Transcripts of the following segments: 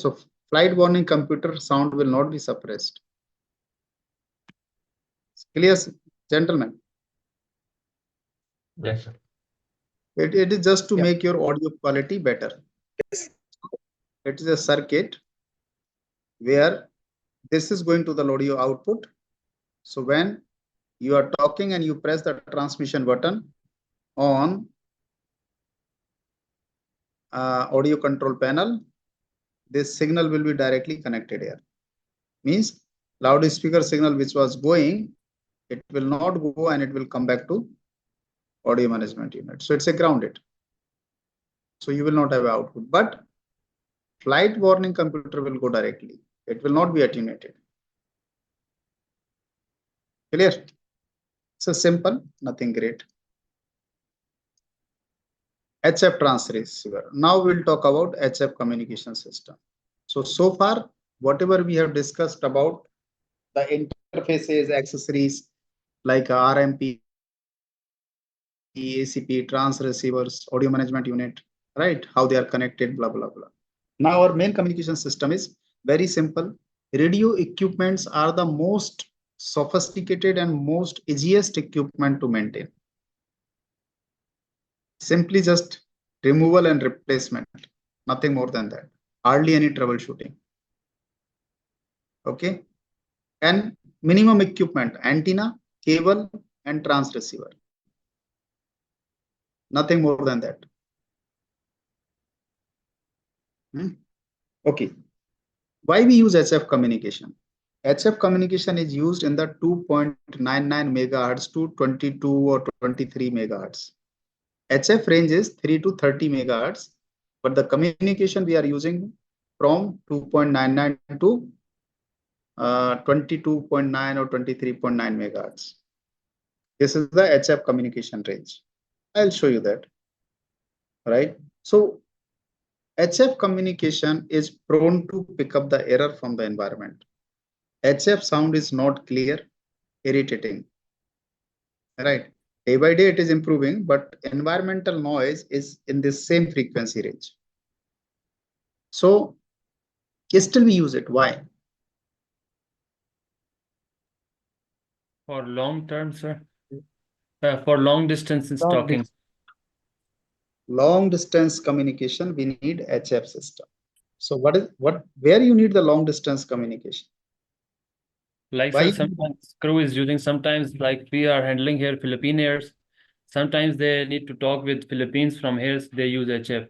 So flight warning computer sound will not be suppressed. Clear, gentlemen? Yes, sir. It is just to Yeah. make your audio quality better. Yes. It is a circuit where this is going to the audio output. So when you are talking and you press the transmission button on audio control panel, this signal will be directly connected here. Means loudspeaker signal which was going, it will not go and it will come back to audio management unit. So it's a grounded. So you will not have output, but flight warning computer will go directly. It will not be attenuated. Clear? So simple, nothing great. HF transceiver. Now we'll talk about HF communication system. So far, whatever we have discussed about the interfaces, accessories like RMP, ACP, trans receivers, audio management unit, right? How they are connected, blah, blah, blah. Now our main communication system is very simple. Radio equipments are the most sophisticated and most easiest equipment to maintain. Simply just removal and replacement, nothing more than that. Hardly any troubleshooting. Okay. And minimum equipment, antenna, cable, and trans receiver. Nothing more than that. Okay. Why we use HF communication? HF communication is used in the 2.99 megahertz to 22 or 23 megahertz. HF range is 3 to 30 megahertz, but the communication we are using from 2.99 to 22.9 or 23.9 megahertz. This is the HF communication range. I'll show you that. Right. So HF communication is prone to pick up the error from the environment. HF sound is not clear, irritating. Right. Day by day it is improving, but environmental noise is in the same frequency range. So still we use it. Why? For long term, sir. For long distance talking. Long distance communication, we need HF system. So where you need the long distance communication? Like Why? sir, sometimes crew is using, sometimes like we are handling here Philippine airs. Sometimes they need to talk with Philippines from here, so they use HF.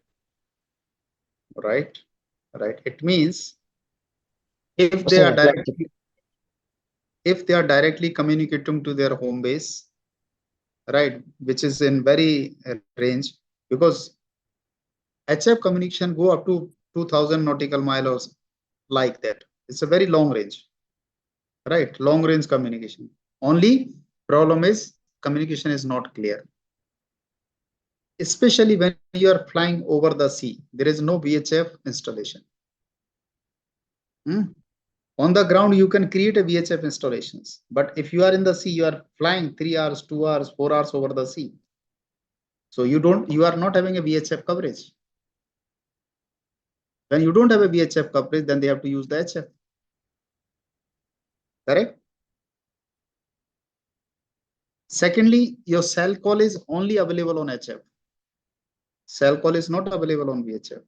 Right. It means if they are directly communicating to their home base, right, which is in very range, because HF communication go up to 2000 nautical miles like that. It's a very long range, right? Long range communication. Only problem is communication is not clear. Especially when you are flying over the sea, there is no VHF installation. On the ground, you can create a VHF installations, but if you are in the sea, you are flying 3 hours, 2 hours, 4 hours over the sea. So you are not having a VHF coverage. When you don't have a VHF coverage, then they have to use the HF. Correct? Secondly, your cell call is only available on HF. Cell call is not available on VHF.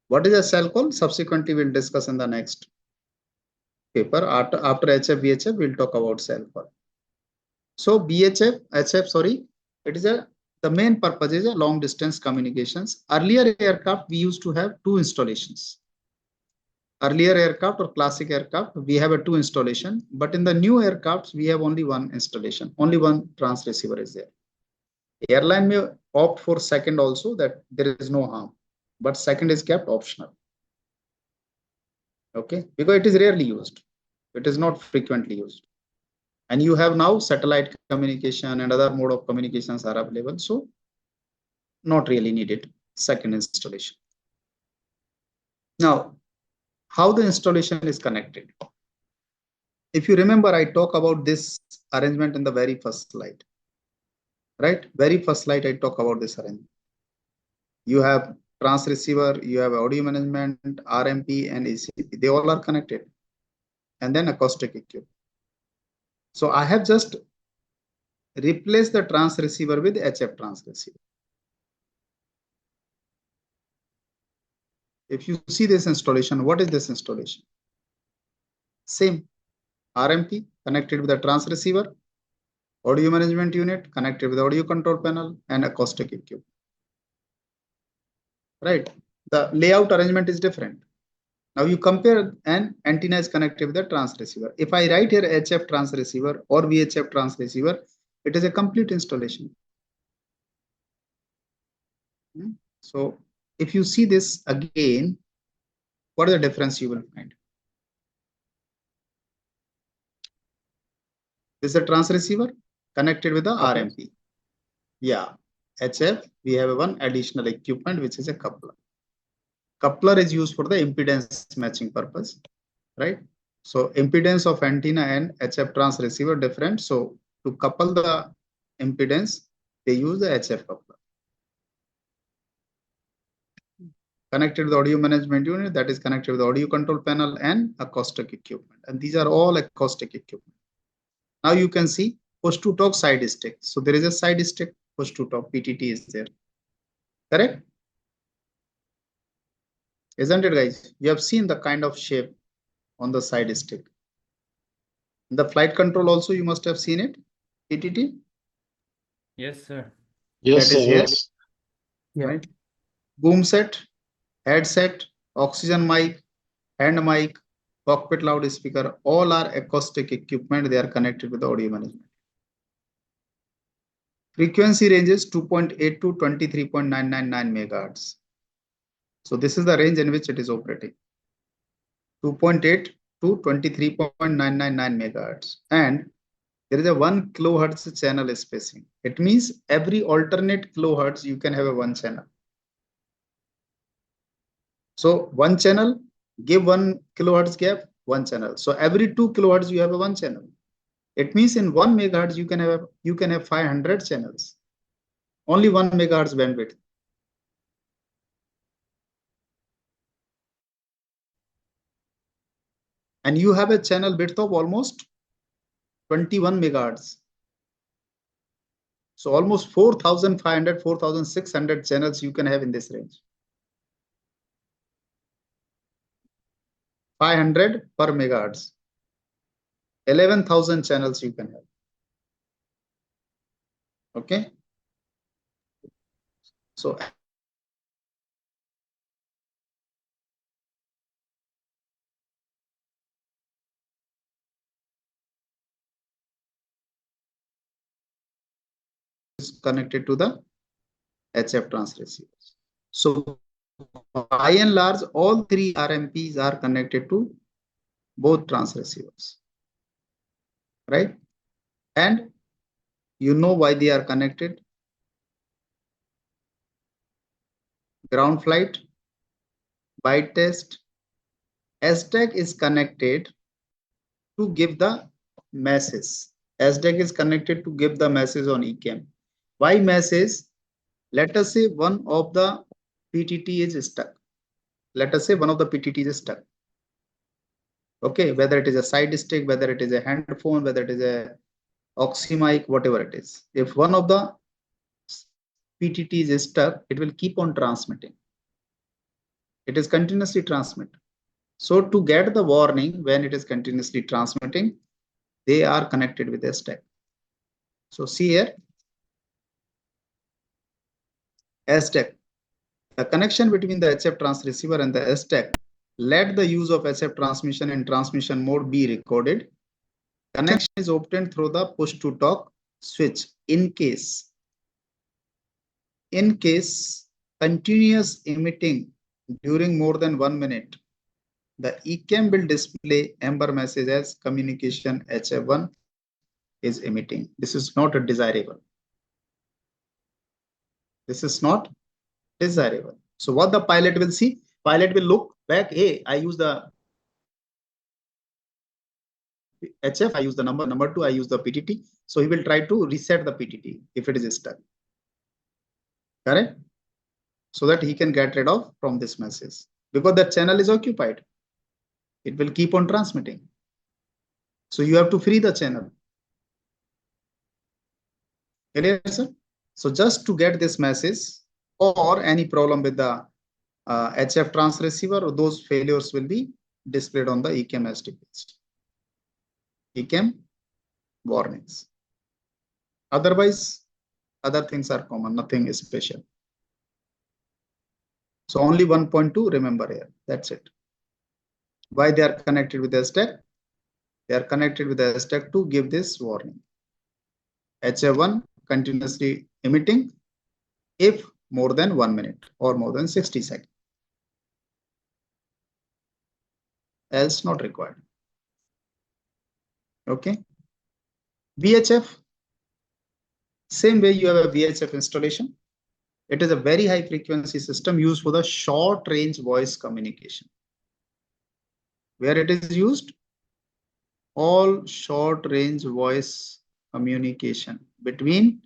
What is a cell call? Subsequently, we'll discuss in the next paper. After HF, VHF, we'll talk about cell call. So HF, it is the main purpose is a long distance communications. Earlier aircraft, we used to have 2 installations. Earlier aircraft or classic aircraft, we have a 2 installation, but in the new aircrafts, we have only 1 installation. Only 1 trans receiver is there. Airline may opt for second also, that there is no harm, but second is kept optional. Okay, because it is rarely used. It is not frequently used. And you have now satellite communication and other mode of communications are available. So not really needed second installation. Now, how the installation is connected. If you remember, I talk about this arrangement in the very first slide. Right? Very first slide, I talk about this arrangement. You have transceiver, you have audio management, RMP, and ACP. They all are connected. And then acoustic equipment. So I have just replaced the transceiver with HF transceiver. If you see this installation, what is this installation? Same. RMP connected with the transceiver, audio management unit connected with the audio control panel, and acoustic equipment. Right? The layout arrangement is different. Now you compare an antenna is connected with the transceiver. If I write here HF transceiver or VHF transceiver, it is a complete installation. So if you see this again, what is the difference you will find? This is a transceiver connected with the RMP. Yeah, HF, we have one additional equipment, which is a coupler. Coupler is used for the impedance matching purpose, right? So impedance of antenna and HF transceiver different. So to couple the impedance, they use the HF coupler. Connected with the audio management unit, that is connected with the audio control panel and acoustic equipment. And these are all acoustic equipment. Now you can see push to talk side stick. So there is a side stick, push to talk, PTT is there. Correct? Isn't it, guys? You have seen the kind of shape on the side stick. In the flight control also, you must have seen it. PTT. Yes, sir. Yes, That is sir. here. Yes. Right? Boom set, headset, oxygen mic, hand mic, cockpit loudspeaker, all are acoustic equipment. They are connected with the audio management. Frequency ranges 2.8 to 23.999 megahertz. So this is the range in which it is operating. 2.8 to 23.999 megahertz. And there is a 1 kilohertz channel spacing. It means every alternate kilohertz you can have a one channel. So one channel, give 1 kilohertz gap, one channel. So every 2 kilohertz you have a one channel. It means in 1 megahertz you can have 500 channels. Only 1 megahertz bandwidth. And you have a channel width of almost 21 megahertz. So almost 4,500, 4,600 channels you can have in this range. 500 per megahertz. 11,000 channels you can have. Okay. So is connected to the HF transceivers. So by and large, all three RMPs are connected to both transceivers, right? And you know why they are connected. Ground flight, byte test, SDAC is connected to give the message. SDAC is connected to give the message on ECAM. Why message? Let us say one of the PTT is stuck. Let us say one of the PTT is stuck. Okay, whether it is a side stick, whether it is a handphone, whether it is a oxymic, whatever it is. If one of the PTT is stuck, it will keep on transmitting. It is continuously transmit. So to get the warning when it is continuously transmitting, they are connected with a stack. So see here, SDAC. The connection between the HF transceiver and the SDAC. Let the use of HF transmission in transmission mode be recorded. Connection is obtained through the push to talk switch in case continuous emitting during more than 1 minute. The ECAM will display amber message as communication HF1 is emitting. This is not desirable. This is not desirable. So what the pilot will see? Pilot will look back. Hey, I use the HF, I use the number 2, I use the PTT. So he will try to reset the PTT if it is stuck. Correct? so that he can get rid of from this message, because that channel is occupied. It will keep on transmitting. So you have to free the channel. Clear, sir? So just to get this message or any problem with the HF trans receiver, those failures will be displayed on the ECAM SD page. ECAM warnings. Otherwise, other things are common, nothing is special. So only 1.2 remember here. That's it. Why they are connected with the stack? They are connected with the stack to give this warning. HF1 continuously emitting if more than 1 minute or more than 60 seconds. Else not required. Okay. VHF. Same way you have a VHF installation. It is a very high frequency system used for the short range voice communication. Where it is used? All short range voice communication between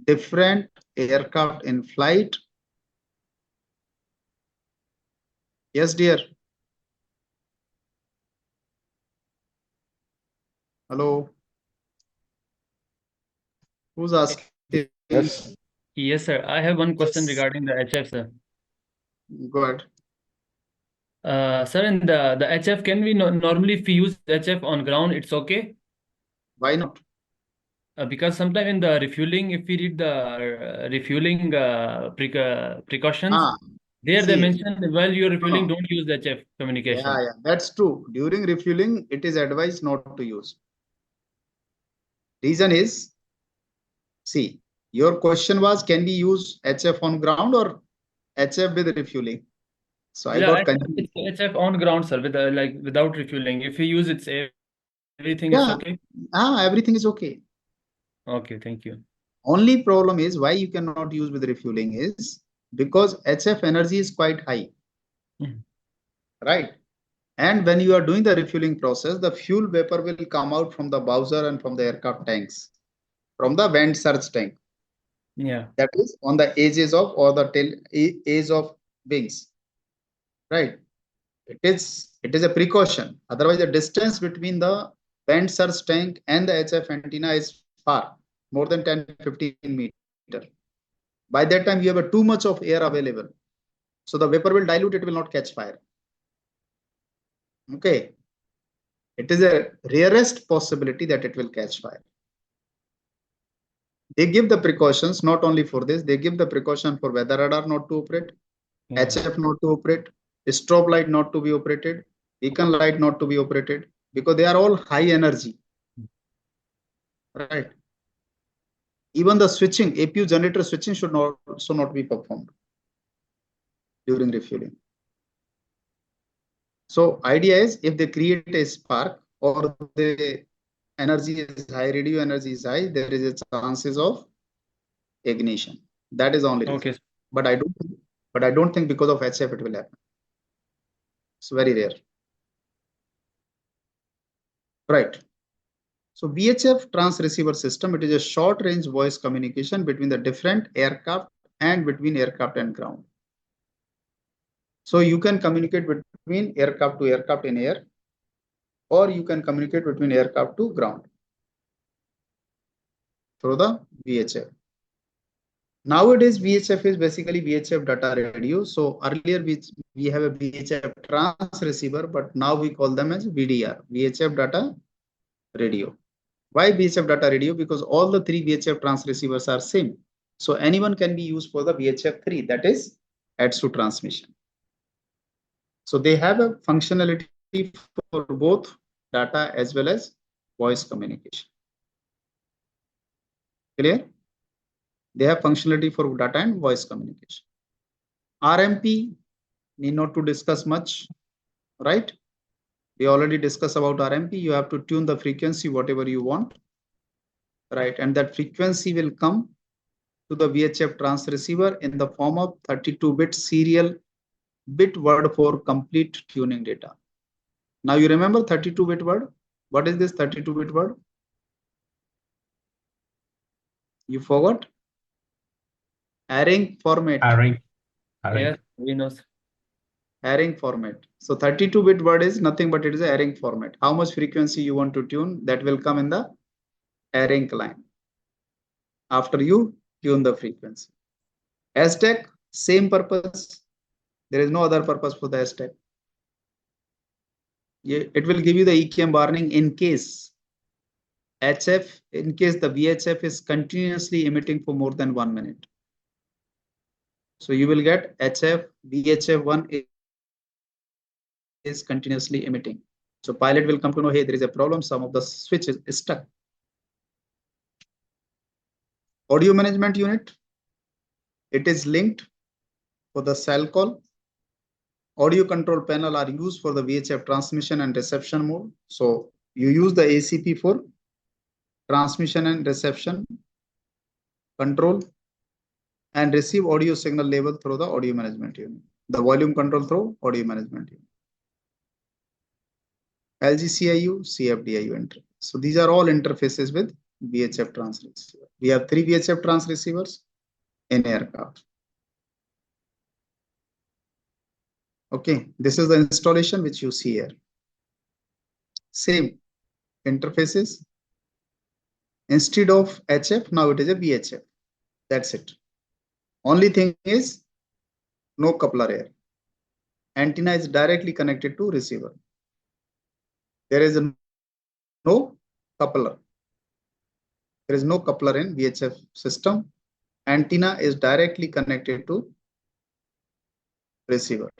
different aircraft in flight. Yes, dear. Hello. Who's asking? Yes. Yes, sir. I have one question Yes. regarding the HF, sir. Go ahead. Sir, in the HF, can we normally if we use HF on ground, it's okay? Why not? Because sometimes in the refueling, if we read the refueling precautions, there they See, mention while you're refueling, no. don't use the HF communication. Yeah, that's true. During refueling, it is advised not to use. Reason is, see, your question was, can we use HF on ground or HF with refueling? So I got confused. It's HF on ground, sir, with like without refueling. If we use it's everything is Yeah, okay. everything is okay. Okay, thank you. Only problem is why you cannot use with refueling is because HF energy is quite high, right? And when you are doing the refueling process, the fuel vapor will come out from the bowser and from the aircraft tanks, from the vent surge tank. Yeah. That is on the edges of or the tail edge of wings, right? It is a precaution. Otherwise, the distance between the vent surge tank and the HF antenna is far, more than 10-15 meter. By that time, you have too much of air available. So the vapor will dilute, it will not catch fire. Okay. It is a rarest possibility that it will catch fire. They give the precautions not only for this, they give the precaution for weather radar not to operate, HF not to operate, strobe light not to be operated, beacon light not to be operated, because they are all high energy. Right. Even the switching, APU generator switching should also not be performed during refueling. So idea is if they create a spark or the energy is high, radio energy is high, there is a chances of ignition. That is only reason. Okay. But I don't think because of HF it will happen. It's very rare. Right. So VHF trans receiver system, it is a short range voice communication between the different aircraft and between aircraft and ground. So you can communicate between aircraft to aircraft in air, or you can communicate between aircraft to ground through the VHF. Nowadays, VHF is basically VHF data radio. So earlier we have a VHF trans receiver, but now we call them as VDR, VHF data radio. Why VHF data radio? Because all the three VHF trans receivers are same. So anyone can be used for the VHF3, that is adds to transmission. So they have a functionality for both data as well as voice communication. Clear? They have functionality for data and voice communication. RMP, need not to discuss much, right? We already discussed about RMP. You have to tune the frequency, whatever you want, right? And that frequency will come to the VHF trans receiver in the form of 32-bit serial bit word for complete tuning data. Now you remember 32-bit word? What is this 32-bit word? You forgot? Arring format. Yes, we know. Arring format. So 32-bit word is nothing but it is a arring format. How much frequency you want to tune, that will come in the arring line after you tune the frequency. Hashtag, same purpose. There is no other purpose for the hashtag. It will give you the EKM warning in case HF, in case the VHF is continuously emitting for more than 1 minute. So you will get HF, VHF1 is continuously emitting. So pilot will come to know, hey, there is a problem. Some of the switch is stuck. Audio management unit. It is linked for the cell call. Audio control panel are used for the VHF transmission and reception mode. So you use the ACP for transmission and reception control and receive audio signal level through the audio management unit. The volume control through audio management unit. LGCIU, CFDIU interface. So these are all interfaces with VHF transceiver. We have 3 VHF transceivers in aircraft. Okay, this is the installation which you see here. Same interfaces. Instead of HF, now it is a VHF. That's it. Only thing is no coupler here. Antenna is directly connected to receiver. There is no coupler. There is no coupler in VHF system. Antenna is directly connected to receiver.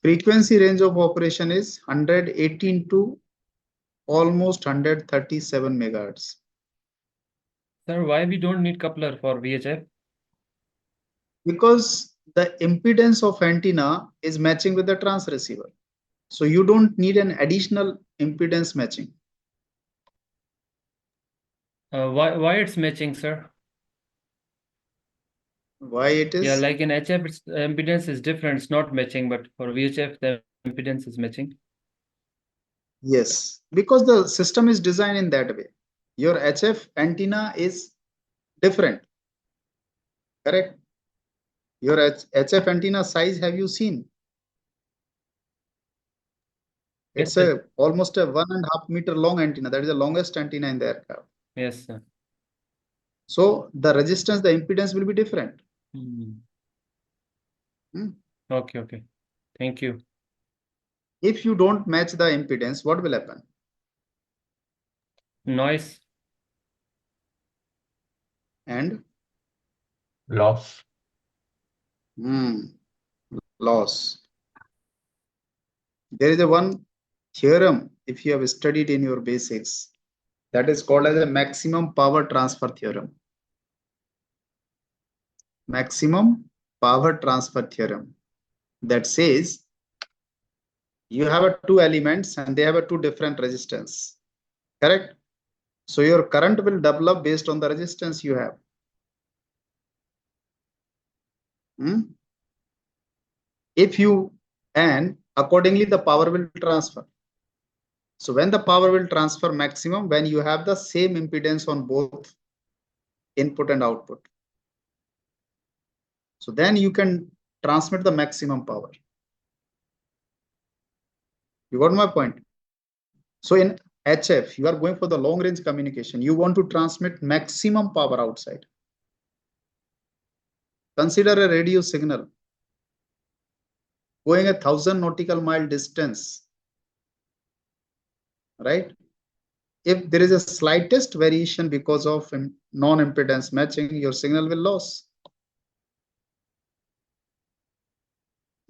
Frequency range of operation is 118 to almost 137 megahertz. Sir, why we don't need coupler for VHF? Because the impedance of antenna is matching with the transceiver. So you don't need an additional impedance matching. Why it's matching, sir? Why it is? Yeah, like in HF, its impedance is different. It's not matching, but for VHF, the impedance is matching. Yes, because the system is designed in that way. Your HF antenna is different. Correct? Your HF antenna size, have you seen? Yes, It's sir. almost a 1.5 meter long antenna. That is the longest antenna in the aircraft. Yes, sir. So the resistance, the impedance will be different. Okay, okay. Thank you. If you don't match the impedance, what will happen? Noise. And Loss. Loss. There is a one theorem, if you have studied in your basics, that is called as a maximum power transfer theorem. Maximum power transfer theorem that says you have two elements and they have two different resistance. Correct? So your current will develop based on the resistance you have. If you, and accordingly the power will transfer. So when the power will transfer maximum, when you have the same impedance on both input and output. So then you can transmit the maximum power. You got my point? So in HF, you are going for the long range communication. You want to transmit maximum power outside. Consider a radio signal going 1,000 nautical mile distance, right? If there is a slightest variation because of non-impedance matching, your signal will lose.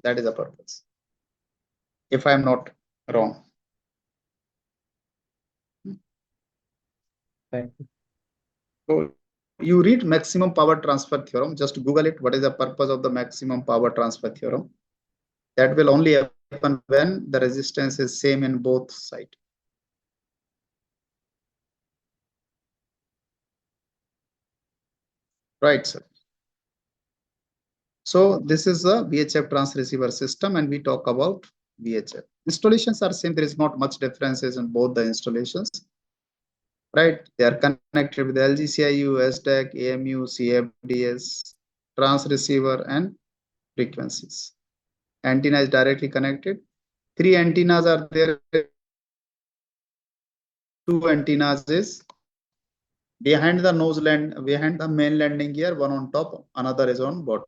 That is the purpose. If I am not wrong. Thank you. So you read maximum power transfer theorem, just Google it. What is the purpose of the maximum power transfer theorem? That will only happen when the resistance is same in both sides. Right, sir. So this is a VHF transceiver system and we talk about VHF. Installations are same. There is not much differences in both the installations. Right? They are connected with LGCIU, SDAC, AMU, CFDS, transceiver, and frequencies. Antenna is directly connected. 3 antennas are there. 2 antennas is behind the behind the main landing gear, one on top, another is on bottom.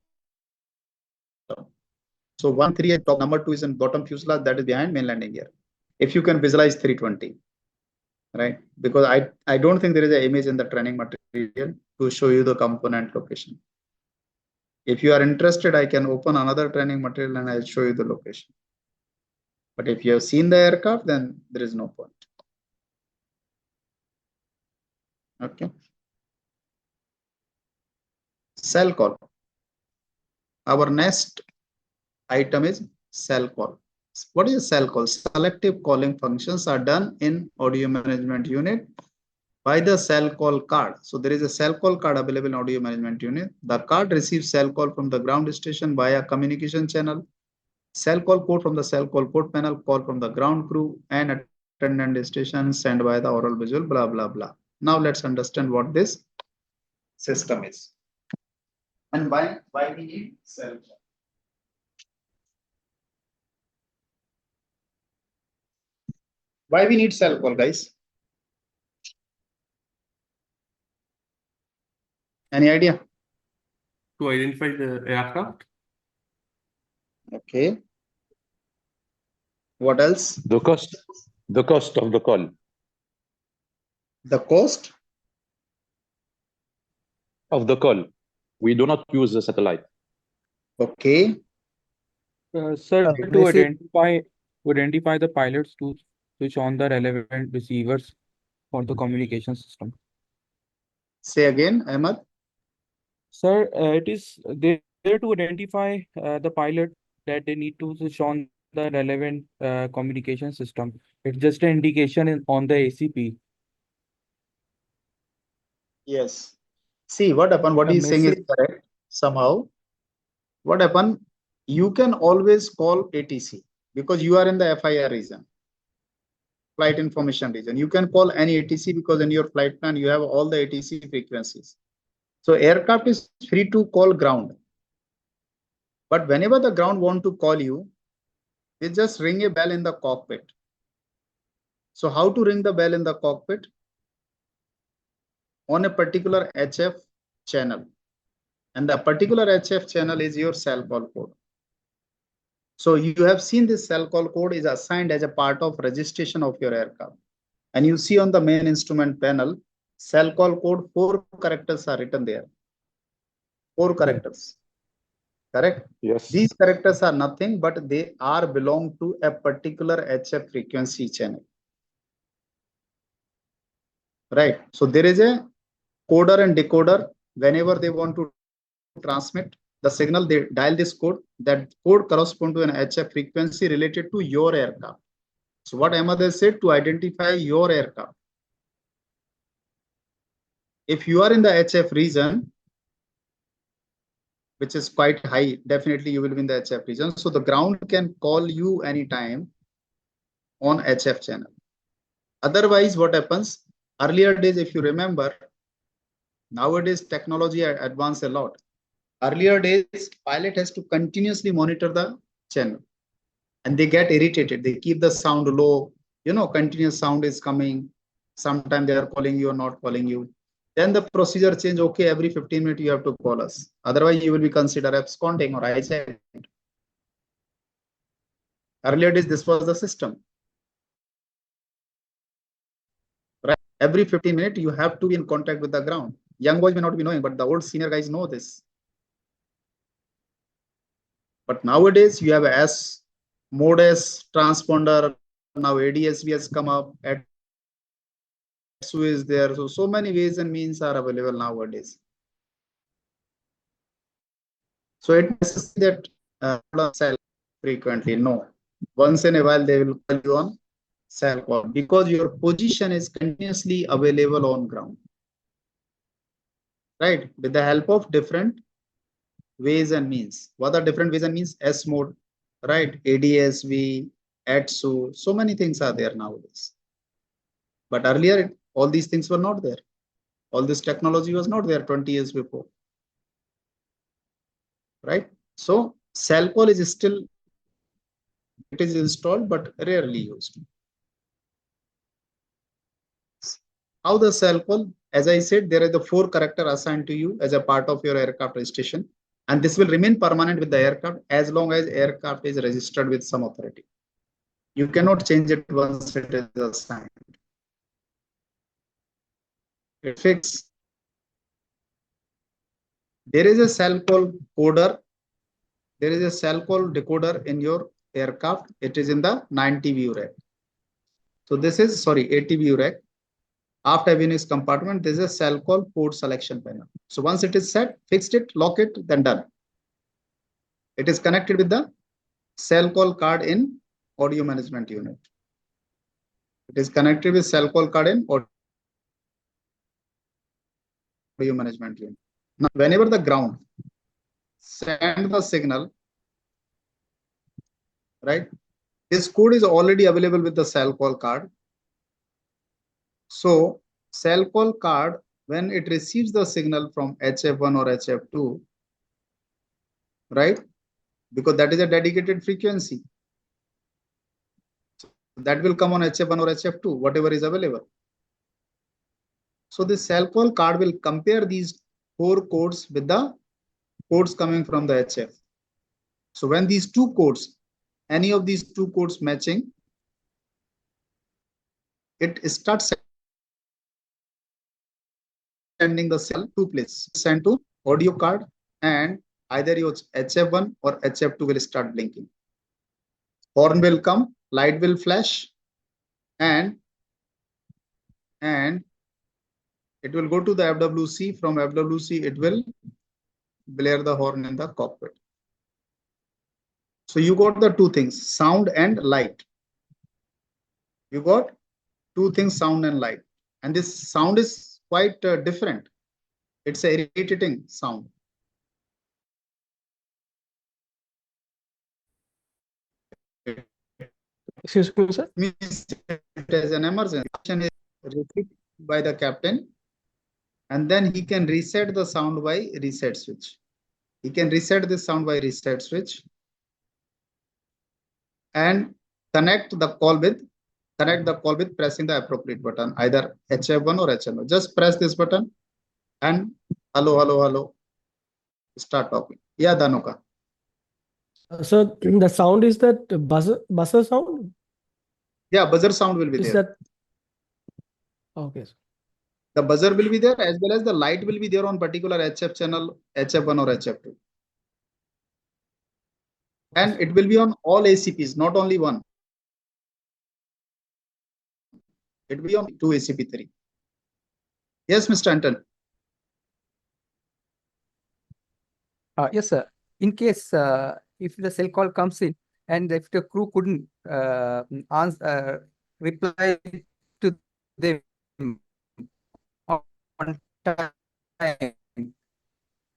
So 1, 3 is top, number 2 is in bottom fuselage, that is behind main landing gear. If you can visualize 320, right? Because I don't think there is an image in the training material to show you the component location. If you are interested, I can open another training material and I'll show you the location. But if you have seen the aircraft, then there is no point. Okay. Cell call. Our next item is cell call. What is a cell call? Selective calling functions are done in audio management unit by the cell call card. So there is a cell call card available in audio management unit. The card receives cell call from the ground station via communication channel, cell call code from the cell call code panel, call from the ground crew and attendant station sent by the oral visual, blah, blah, blah. Now let's understand what this system is and why we need cell call. Why we need cell call, guys? Any idea? To identify the aircraft. Okay. What else? The cost of the call. The cost Of the call. We do not use the satellite. Okay. Sir, to Aggressive. identify the pilots to switch on the relevant receivers for the communication system. Say again, Ahmed. Sir, it is there to identify the pilot that they need to switch on the relevant communication system. It's just an indication on the ACP. Yes. See what happened. What The he's saying is message- correct somehow. What happened? You can always call ATC because you are in the FIR region, flight information region. You can call any ATC because in your flight plan you have all the ATC frequencies. So aircraft is free to call ground. But whenever the ground want to call you, they just ring a bell in the cockpit. So how to ring the bell in the cockpit? On a particular HF channel. And the particular HF channel is your cell call code. So you have seen this cell call code is assigned as a part of registration of your aircraft. And you see on the main instrument panel, cell call code, 4 characters are written there. 4 characters. Correct? Yes. These characters are nothing, but they are belong to a particular HF frequency channel. Right. So there is a coder and decoder. Whenever they want to transmit the signal, they dial this code. That code corresponds to an HF frequency related to your aircraft. So what Ahmed has said, to identify your aircraft. If you are in the HF region, which is quite high, definitely you will be in the HF region. So the ground can call you anytime on HF channel. Otherwise, what happens? Earlier days, if you remember, nowadays technology advanced a lot. Earlier days, pilot has to continuously monitor the channel and they get irritated. They keep the sound low, continuous sound is coming. Sometimes they are calling you or not calling you. Then the procedure change. Okay, every 15 minutes you have to call us. Otherwise, you will be considered absconding or hijacked. Earlier days, this was the system. Right? Every 15 minutes, you have to be in contact with the ground. Young boys may not be knowing, but the old senior guys know this. But nowadays, you have S, mode S, transponder. Now ADSB has come up. SU is there. So many ways and means are available nowadays. So it necessary that cell frequently. No. Once in a while, they will call you on cell call because your position is continuously available on ground. Right? With the help of different ways and means. What are different ways and means? S mode, right? ADSB, ATSU, so many things are there nowadays. But earlier, all these things were not there. All this technology was not there 20 years before. right? So cell call is still, it is installed but rarely used. How the cell call? As I said, there are the 4 characters assigned to you as a part of your aircraft registration, and this will remain permanent with the aircraft as long as aircraft is registered with some authority. You cannot change it once it is assigned. It's fixed. There is a cell call coder. There is a cell call decoder in your aircraft. It is in the 90 view rack. So this is, sorry, 80 view rack. After avionics compartment, there is a cell call port selection panel. So once it is set, fixed it, lock it, then done. It is connected with the cell call card in audio management unit. It is connected with cell call card in audio management unit. Now, whenever the ground send the signal, right? This code is already available with the cell call card. So cell call card, when it receives the signal from HF1 or HF2, right? Because that is a dedicated frequency. That will come on HF1 or HF2, whatever is available. So the cell call card will compare these 4 codes with the codes coming from the HF. So when these 2 codes, any of these 2 codes matching, it starts sending the cell to place, send to audio card, and either your HF1 or HF2 will start blinking. Horn will come, light will flash, and it will go to the FWC. From FWC, it will blare the horn in the cockpit. So you got the 2 things, sound and light. You got 2 things, sound and light. And this sound is quite different. It's a irritating sound. Excuse me, sir. Means it is an emergency. Repeat by the captain, and then he can reset the sound by reset switch. He can reset this sound by reset switch and connect the call with pressing the appropriate button, either HF1 or HF2. Just press this button and hello, start talking. Yeah, Dhanuka. So the sound is that buzzer sound? Yeah, buzzer sound will be Is there. that okay? Sir. The buzzer will be there, as well as the light will be there on particular HF channel, HF1 or HF2. And it will be on all ACPs, not only one. It will be on 2 ACP3. Yes, Mr. Anton. Yes, sir. In case if the cell call comes in and if the crew couldn't reply to them on time,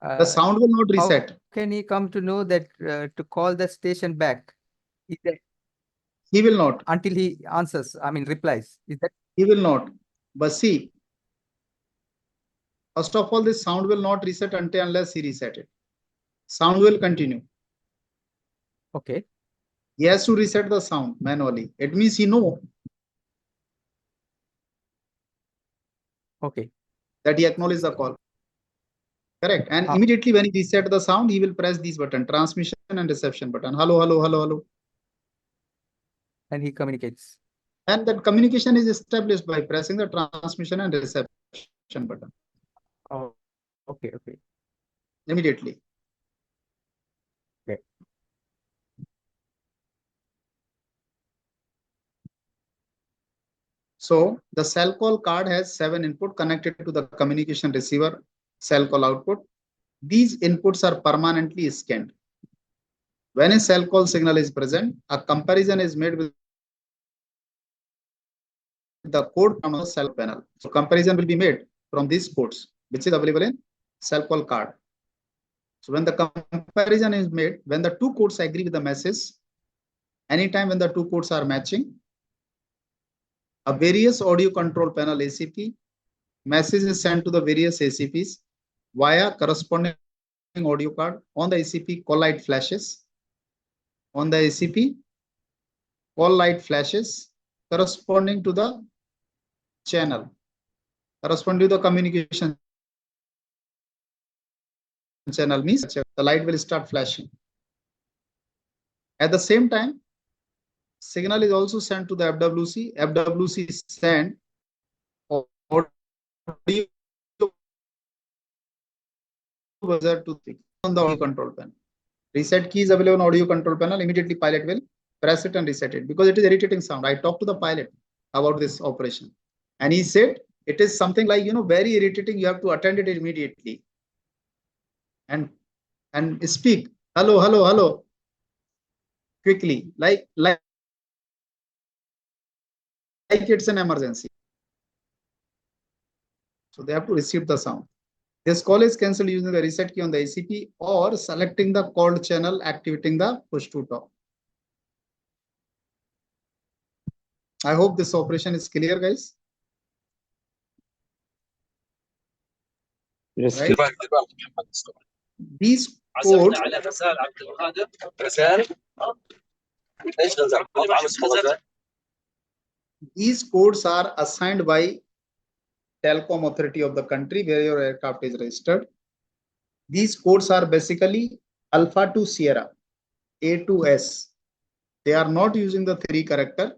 The sound will not how reset. can he come to know that to call the station back? Is that He will not. until he answers, I mean replies? Is that He will not. But see, first of all, this sound will not reset until unless he reset it. Sound will continue. okay? He has to reset the sound manually. It means he know Okay. that he acknowledged the call. Correct. And Ah. immediately when he reset the sound, he will press these buttons, transmission and reception button. Hello. And he communicates. And that communication is established by pressing the transmission and reception button Oh, okay. immediately. Okay. So the cell call card has 7 input connected to the communication receiver cell call output. These inputs are permanently scanned. When a cell call signal is present, a comparison is made with the code on the cell panel. So comparison will be made from these codes, which is available in cell call card. So when the comparison is made, when the 2 codes agree with the message, anytime when the 2 codes are matching, a various audio control panel ACP message is sent to the various ACPs via corresponding audio card. On the ACP, call light flashes. On the ACP, call light flashes corresponding to the channel, corresponding to the communication channel means the light will start flashing. At the same time, signal is also sent to the FWC. FWC send audio buzzer to the on the audio control panel. Reset key is available on audio control panel. Immediately pilot will press it and reset it because it is irritating sound. I talked to the pilot about this operation and he said it is something like, very irritating. You have to attend it immediately and speak hello, hello, hello quickly, like it's an emergency. So they have to receive the sound. This call is cancelled using the reset key on the ACP or selecting the called channel, activating the push to talk. I hope this operation is clear, guys. Yes, Right? These codes, are assigned by telecom authority of the country where your aircraft is registered. These codes are basically Alpha to Sierra, A to S. They are not using the 3 character.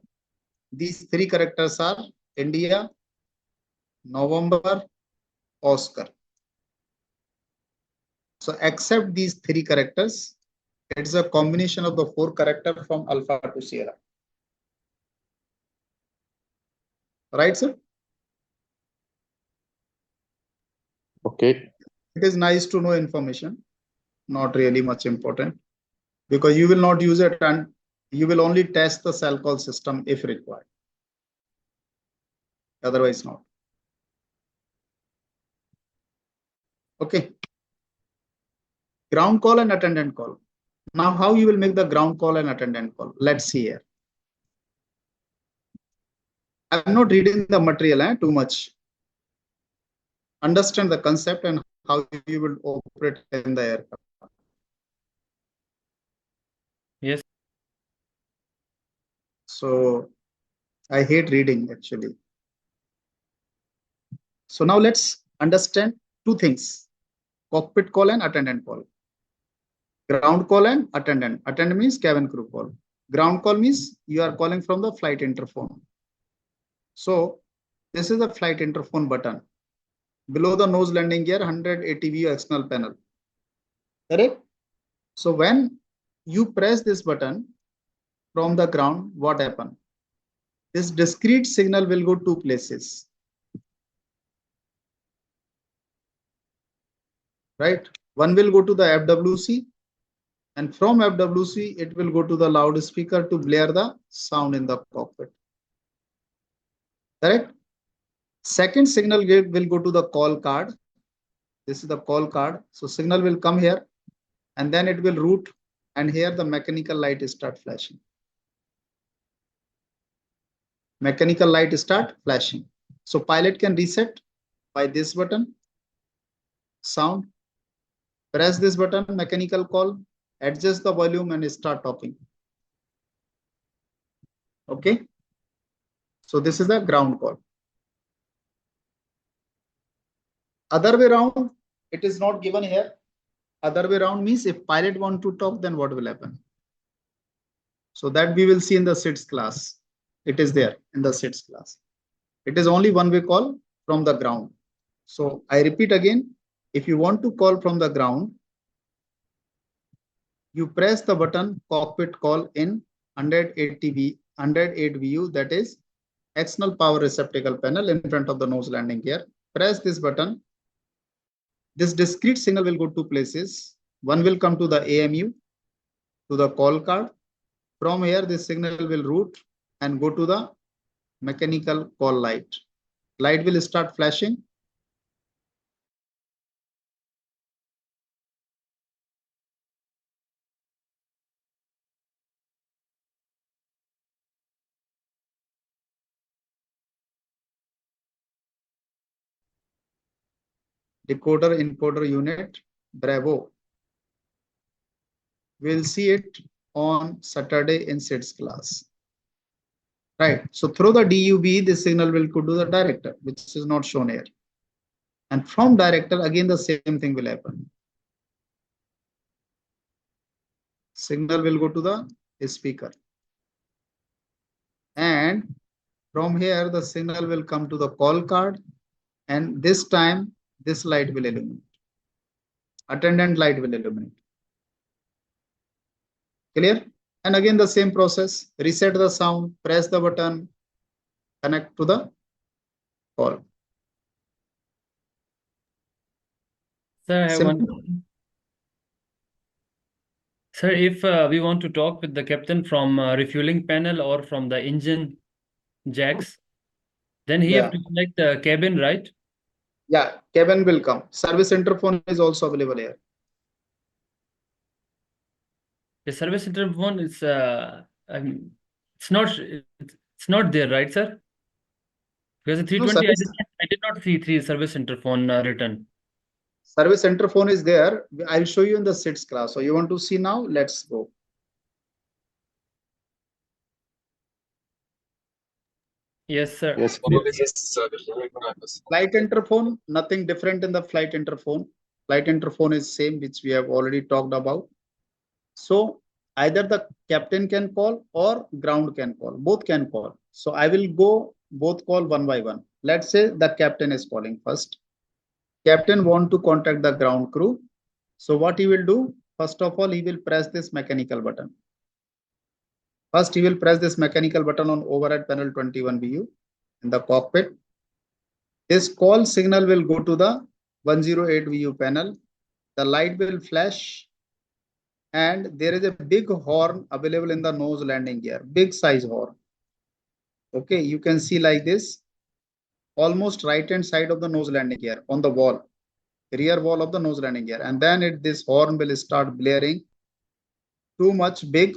These 3 characters are India, November, Oscar. So except these 3 characters, it's a combination of the 4 characters from Alpha to Sierra. Right, sir? okay. It is nice to know information, not really much important, because you will not use it and you will only test the cell call system if required. Otherwise not. Okay. Ground call and attendant call. Now how you will make the ground call and attendant call? Let's see here. I'm not reading the material too much. Understand the concept and how you will operate in the aircraft. Yes. So I hate reading actually. So now let's understand 2 things: cockpit call and attendant call. Ground call and attendant. Attendant means cabin crew call. Ground call means you are calling from the flight interphone. So this is the flight interphone button. Below the nose landing gear, 180 view external panel. Correct? So when you press this button from the ground, what happens? This discrete signal will go 2 places. Right? One will go to the FWC, and from FWC, it will go to the loudspeaker to blare the sound in the cockpit. Correct? Second signal will go to the call card. This is the call card. So signal will come here and then it will route, and here the mechanical light start flashing. Mechanical light start flashing. So pilot can reset by this button, sound. Press this button, mechanical call, adjust the volume and start talking. Okay. So this is the ground call. Other way around, it is not given here. Other way around means if pilot want to talk, then what will happen? So that we will see in the SIDS class. It is there in the SIDS class. It is only one way call from the ground. So I repeat again, if you want to call from the ground, you press the button cockpit call in 108 view, that is external power receptacle panel in front of the nose landing gear. Press this button. This discrete signal will go 2 places. One will come to the AMU, to the call card. From here, this signal will route and go to the mechanical call light. Light will start flashing. Decoder encoder unit, Bravo. We'll see it on Saturday in SIDS class. Right. So through the DUB, the signal will go to the director, which is not shown here. And from director, again, the same thing will happen. Signal will go to the speaker. And from here, the signal will come to the call card. And this time, this light will illuminate. Attendant light will illuminate. Clear? And again, the same process. Reset the sound, press the button, connect to the call. Sir, I have one. Simple. Sir, if we want to talk with the captain from refueling panel or from the engine jacks, then he have Yeah. to select the cabin, right? Yeah, cabin will come. Service interphone is also available here. The service interphone is it's not there, right, sir? Because the 320 I did not see three service interphone written. Service interphone is there. I'll show you in the SIDS class. So you want to see now? Let's go. Yes, sir. Yes. Flight interphone, nothing different in the flight interphone. Flight interphone is same, which we have already talked about. So either the captain can call or ground can call. Both can call. So I will go both call one by one. Let's say the captain is calling first. Captain want to contact the ground crew. So what he will do? First of all, he will press this mechanical button. First, he will press this mechanical button on overhead panel 21 VU in the cockpit. This call signal will go to the 108 VU panel. The light will flash and there is a big horn available in the nose landing gear, big size horn. Okay, you can see like this, almost right hand side of the nose landing gear on the wall, rear wall of the nose landing gear. And then this horn will start blaring too much big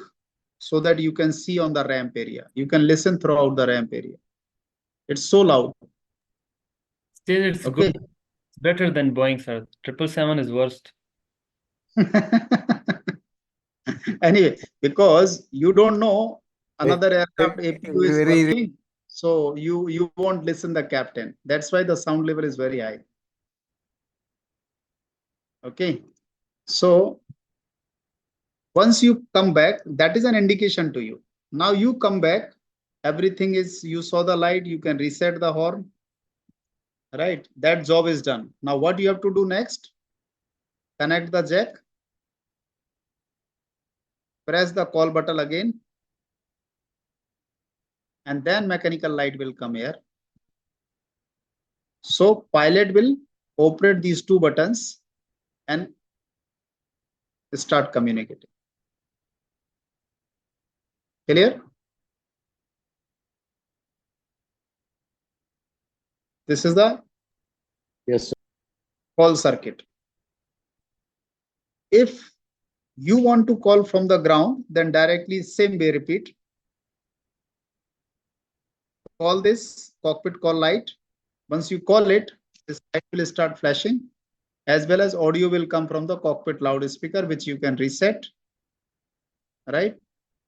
so that you can see on the ramp area. You can listen throughout the ramp area. It's so loud. Still, it's Okay. good. It's better than Boeing, sir. 777 is worst. Anyway, because you don't know another aircraft APU is very- working, so you won't listen the captain. That's why the sound level is very high. Okay, so once you come back, that is an indication to you. Now you come back, everything is, you saw the light, you can reset the horn, right? That job is done. Now what you have to do next? Connect the jack, press the call button again, and then mechanical light will come here. So pilot will operate these two buttons and start communicating. Clear? This is the Yes, sir. call circuit. If you want to call from the ground, then directly same way repeat. Call this cockpit call light. Once you call it, this light will start flashing, as well as audio will come from the cockpit loudspeaker, which you can reset. Right?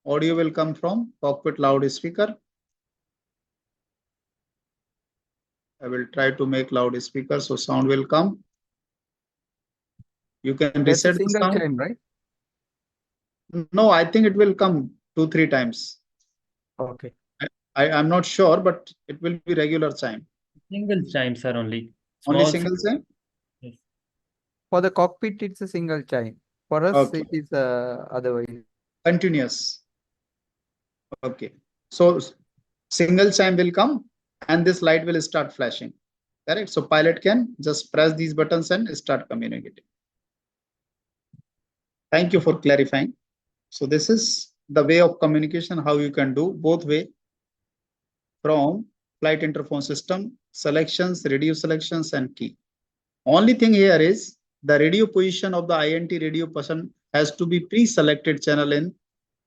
Audio will come from cockpit loudspeaker. I will try to make loudspeaker so sound will come. You can That's a reset the single sound. chime, right? No, I think it will come 2-3 times. Okay. I'm not sure, but it will be regular chime. Single chime, sir, only. Only Small single chime? Yes. For the cockpit, it's a single chime. For us, Okay. it is otherwise. Continuous. Okay. So single chime will come and this light will start flashing. Correct. So pilot can just press these buttons and start communicating. Thank you for clarifying. So this is the way of communication, how you can do both way from flight interphone system, selections, radio selections, and key. Only thing here is the radio position of the INT radio person has to be pre-selected channel in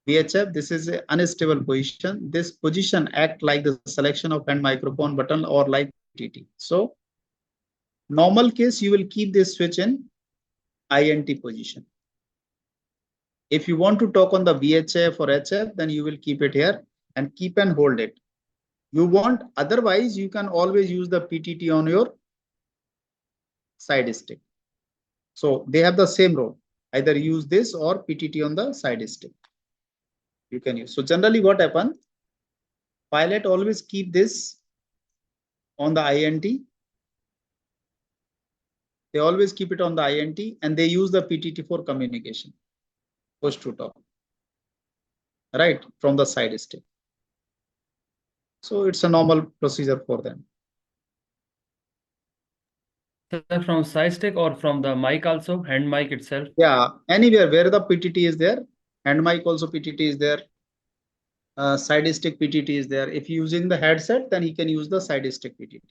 VHF. This is an unstable position. This position act like the selection of hand microphone button or like TT. So normal case, you will keep this switch in INT position. If you want to talk on the VHF or HF, then you will keep it here and keep and hold it. You want, otherwise you can always use the PTT on your side stick. So they have the same role. Either use this or PTT on the side stick. You can use. So generally what happens? Pilot always keep this on the INT. They always keep it on the INT and they use the PTT for communication. Push to talk. Right, from the side stick. So it's a normal procedure for them. Sir, from side stick or from the mic also, hand mic itself? Yeah, anywhere where the PTT is there, hand mic also PTT is there, side stick PTT is there. If using the headset, then he can use the side stick PTT.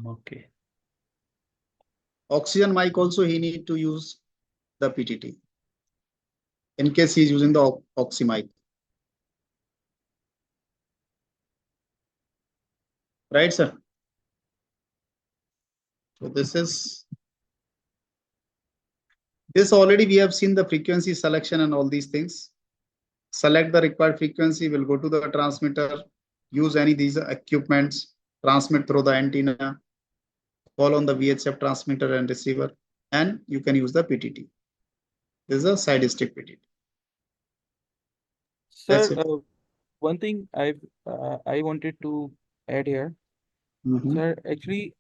Okay. Oxygen mic also he need to use the PTT in case he is using the oxy mic. Right, sir? So this already we have seen the frequency selection and all these things. Select the required frequency, will go to the transmitter, use any these equipments, transmit through the antenna, call on the VHF transmitter and receiver, and you can use the PTT. This is a side stick PTT. That's Sir, it. one thing I wanted to add here. Mhm. Sir, actually,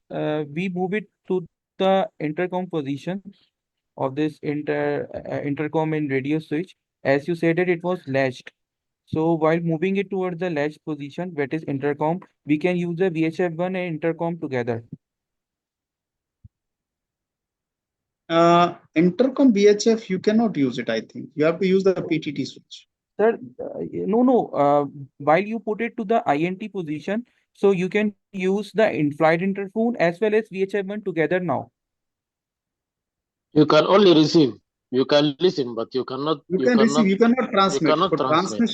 we move it to the intercom position of this intercom and radio switch. As you said that it was latched. So while moving it towards the latched position, that is intercom, we can use the VHF1 and intercom together. Intercom VHF, you cannot use it, I think. You have to use the PTT switch. Sir, no. While you put it to the INT position, so you can use the in-flight interphone as well as VHF1 together now. You can only receive. You can listen, but you cannot. You can receive, you cannot You transmit. cannot For transmit.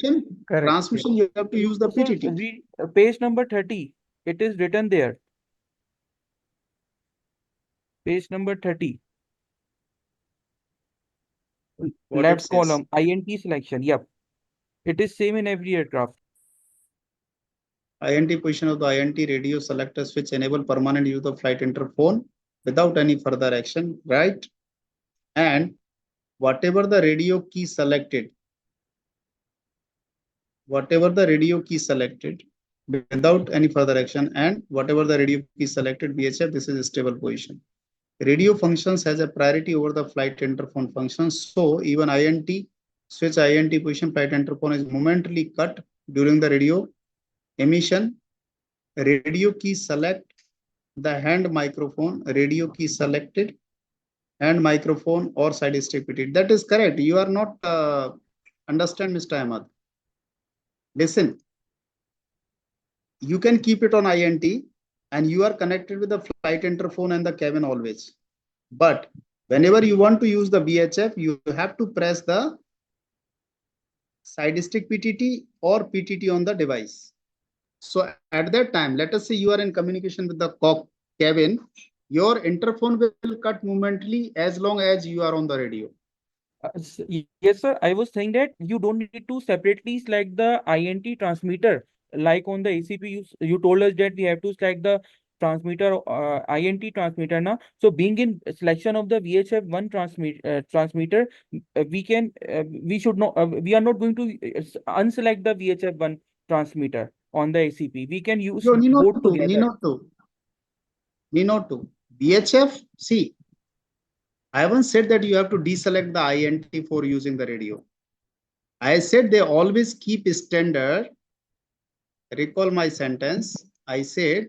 Correct. transmission, you have to use the Sir, PTT. read page number 30. It is written there. Page number 30. What it Left says. column, INT selection. Yep. It is same in every aircraft. INT position of the INT radio selector switch enable permanent use of flight interphone without any further action, right? And whatever the radio key selected, without any further action, and whatever the radio key selected VHF, this is a stable position. Radio functions has a priority over the flight interphone functions. So even INT switch INT position flight interphone is momentarily cut during the radio emission. Radio key select the hand microphone, radio key selected, hand microphone or side stick PTT. That is correct. You are not understand, Mr. Ahmad. Listen, you can keep it on INT and you are connected with the flight interphone and the cabin always. But whenever you want to use the VHF, you have to press the side stick PTT or PTT on the device. So at that time, let us say you are in communication with the cabin, your interphone will cut momentarily as long as you are on the radio. Yes, sir. I was saying that you don't need to separately select the INT transmitter. Like on the ACP, you told us that we have to select the transmitter, INT transmitter now. So being in selection of the VHF1 transmitter, we should not, we are not going to unselect the VHF1 transmitter on the ACP. We can use No, both together. Need not to. VHF, see, I haven't said that you have to deselect the INT for using the radio. I said they always keep standard. Recall my sentence. I said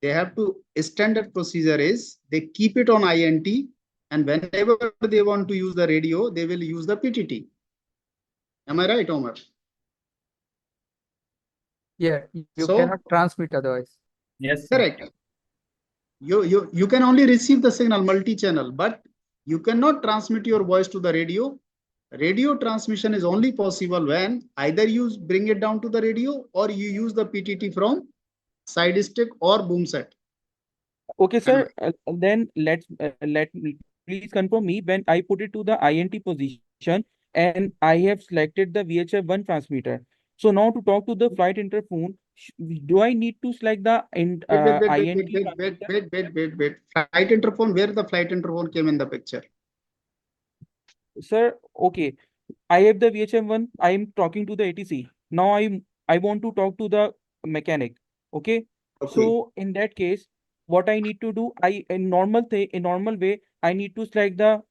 they have to, standard procedure is they keep it on INT and whenever they want to use the radio, they will use the PTT. Am I right, Omar? Yeah, you So- cannot transmit otherwise. Yes, sir. Correct. You can only receive the signal multi-channel, but you cannot transmit your voice to the radio. Radio transmission is only possible when either you bring it down to the radio or you use the PTT from side stick or boom set. Okay, sir. Then let me please confirm me when I put it to the INT position. and I have selected the VHF1 transmitter. So now to talk to the flight interphone, do I need to select the INT transmitter? Wait. Flight interphone, where the flight interphone came in the picture? Sir, okay. I have the VHF1. I am talking to the ATC. Now I want to talk to the mechanic. Okay. Okay. So in that case, what I need to do, in normal way, I need to select the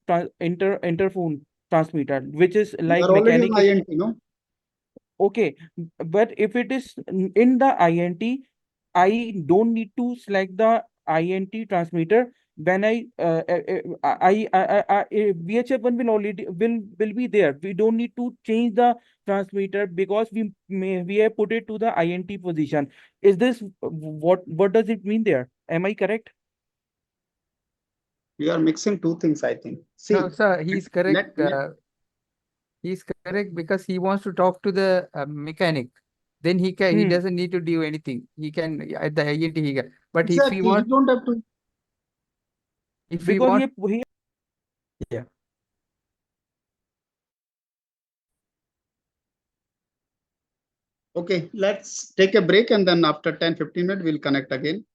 interphone transmitter, which is You like are already mechanic on is INT, no? okay. But if it is in the INT, I don't need to select the INT transmitter. When VHF1 will already will be there. We don't need to change the transmitter because we have put it to the INT position. Is this what does it mean there? Am I correct? You are mixing two things, I think. See, No, sir, he's correct. let- He's correct because he wants to talk to the mechanic. Then he Hmm. doesn't need to do anything. He can at the INT he can. But if exactly, he you wants, don't have to. if he Because wants, he yeah. Okay, let's take a break and then after 10-15 minutes, we'll connect again.